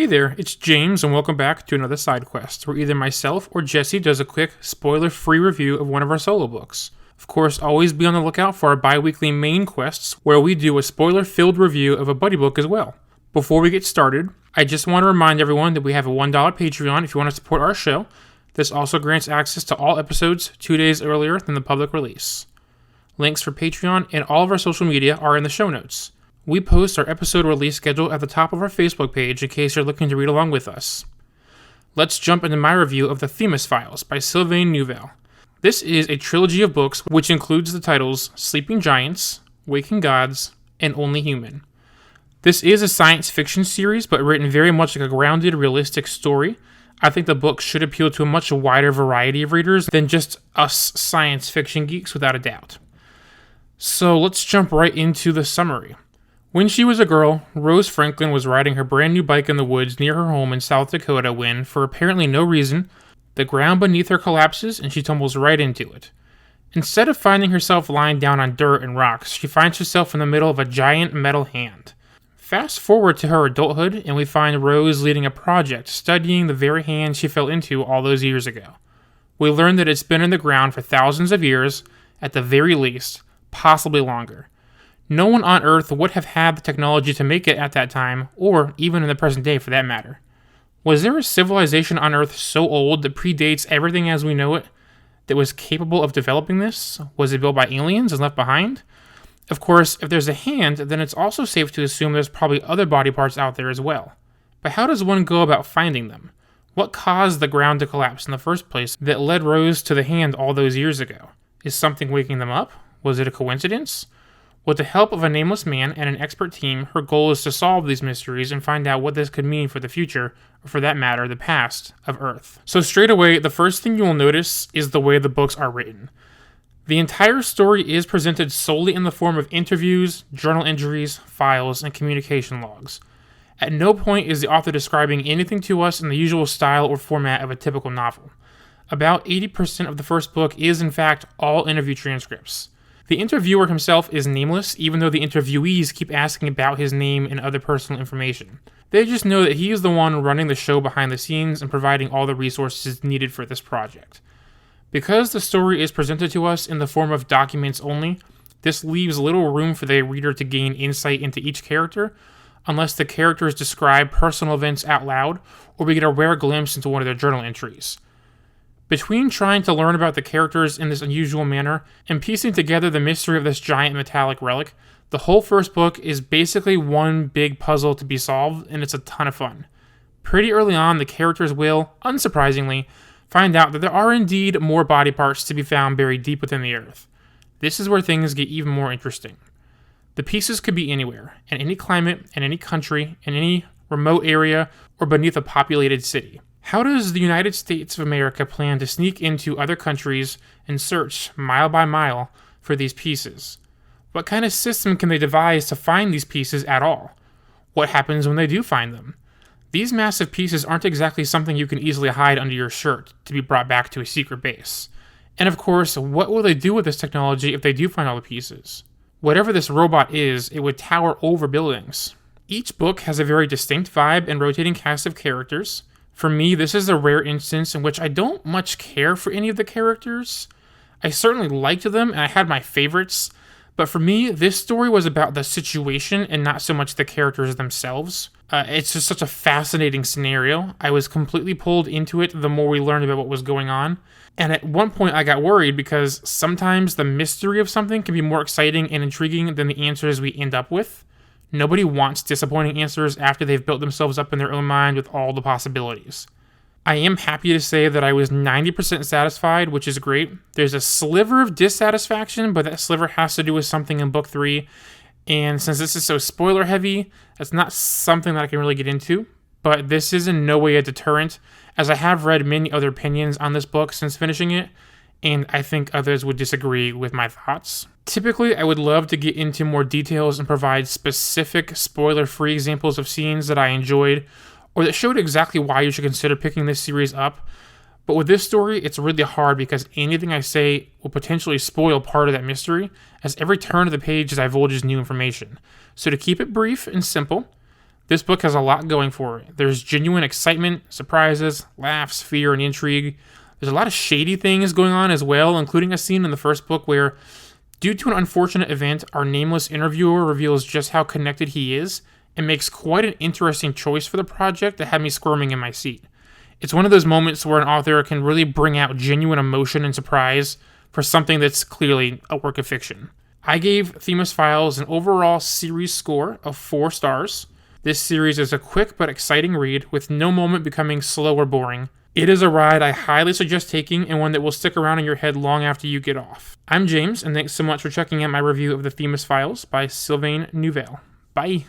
Hey there, it's James, and welcome back to another side quest, where either myself or Jesse does a quick, spoiler-free review of one of our solo books. Of course, always be on the lookout for our bi-weekly main quests, where we do a spoiler-filled review of a buddy book as well. Before we get started, I just want to remind everyone that we have a $1 Patreon if you want to support our show. This also grants access to all episodes 2 days earlier than the public release. Links for Patreon and all of our social media are in the show notes. We post our episode release schedule at the top of our Facebook page in case you're looking to read along with us. Let's jump into my review of the Themis Files by Sylvain Neuvel. This is a trilogy of books which includes the titles Sleeping Giants, Waking Gods, and Only Human. This is a science fiction series, but written very much like a grounded, realistic story. I think the book should appeal to a much wider variety of readers than just us science fiction geeks, without a doubt. So let's jump right into the summary. When she was a girl, Rose Franklin was riding her brand new bike in the woods near her home in South Dakota when, for apparently no reason, the ground beneath her collapses and she tumbles right into it. Instead of finding herself lying down on dirt and rocks, she finds herself in the middle of a giant metal hand. Fast forward to her adulthood, and we find Rose leading a project studying the very hand she fell into all those years ago. We learn that it's been in the ground for thousands of years, at the very least, possibly longer. No one on Earth would have had the technology to make it at that time, or even in the present day for that matter. Was there a civilization on Earth so old that predates everything as we know it that was capable of developing this? Was it built by aliens and left behind? Of course, if there's a hand, then it's also safe to assume there's probably other body parts out there as well. But how does one go about finding them? What caused the ground to collapse in the first place that led Rose to the hand all those years ago? Is something waking them up? Was it a coincidence? With the help of a nameless man and an expert team, her goal is to solve these mysteries and find out what this could mean for the future, or for that matter, the past, of Earth. So straight away, the first thing you will notice is the way the books are written. The entire story is presented solely in the form of interviews, journal entries, files, and communication logs. At no point is the author describing anything to us in the usual style or format of a typical novel. About 80% of the first book is in fact all interview transcripts. The interviewer himself is nameless, even though the interviewees keep asking about his name and other personal information. They just know that he is the one running the show behind the scenes and providing all the resources needed for this project. Because the story is presented to us in the form of documents only, this leaves little room for the reader to gain insight into each character, unless the characters describe personal events out loud, or we get a rare glimpse into one of their journal entries. Between trying to learn about the characters in this unusual manner and piecing together the mystery of this giant metallic relic, the whole first book is basically one big puzzle to be solved, and it's a ton of fun. Pretty early on, the characters will, unsurprisingly, find out that there are indeed more body parts to be found buried deep within the earth. This is where things get even more interesting. The pieces could be anywhere, in any climate, in any country, in any remote area, or beneath a populated city. How does the United States of America plan to sneak into other countries and search, mile by mile, for these pieces? What kind of system can they devise to find these pieces at all? What happens when they do find them? These massive pieces aren't exactly something you can easily hide under your shirt to be brought back to a secret base. And of course, what will they do with this technology if they do find all the pieces? Whatever this robot is, it would tower over buildings. Each book has a very distinct vibe and rotating cast of characters. For me, this is a rare instance in which I don't much care for any of the characters. I certainly liked them, and I had my favorites, but for me, this story was about the situation and not so much the characters themselves. It's just such a fascinating scenario. I was completely pulled into it the more we learned about what was going on, and at one point I got worried because sometimes the mystery of something can be more exciting and intriguing than the answers we end up with. Nobody wants disappointing answers after they've built themselves up in their own mind with all the possibilities. I am happy to say that I was 90% satisfied, which is great. There's a sliver of dissatisfaction, but that sliver has to do with something in book 3. And since this is so spoiler heavy, that's not something that I can really get into. But this is in no way a deterrent, as I have read many other opinions on this book since finishing it, and I think others would disagree with my thoughts. Typically, I would love to get into more details and provide specific, spoiler-free examples of scenes that I enjoyed, or that showed exactly why you should consider picking this series up. But with this story, it's really hard because anything I say will potentially spoil part of that mystery, as every turn of the page divulges new information. So to keep it brief and simple, This book has a lot going for it. There's genuine excitement, surprises, laughs, fear, and intrigue. There's a lot of shady things going on as well, including a scene in the first book where, due to an unfortunate event, our nameless interviewer reveals just how connected he is and makes quite an interesting choice for the project that had me squirming in my seat. It's one of those moments where an author can really bring out genuine emotion and surprise for something that's clearly a work of fiction. I gave Themis Files an overall series score of 4 stars. This series is a quick but exciting read with no moment becoming slow or boring. It is a ride I highly suggest taking and one that will stick around in your head long after you get off. I'm James, and thanks so much for checking out my review of the Themis Files by Sylvain Neuvel. Bye!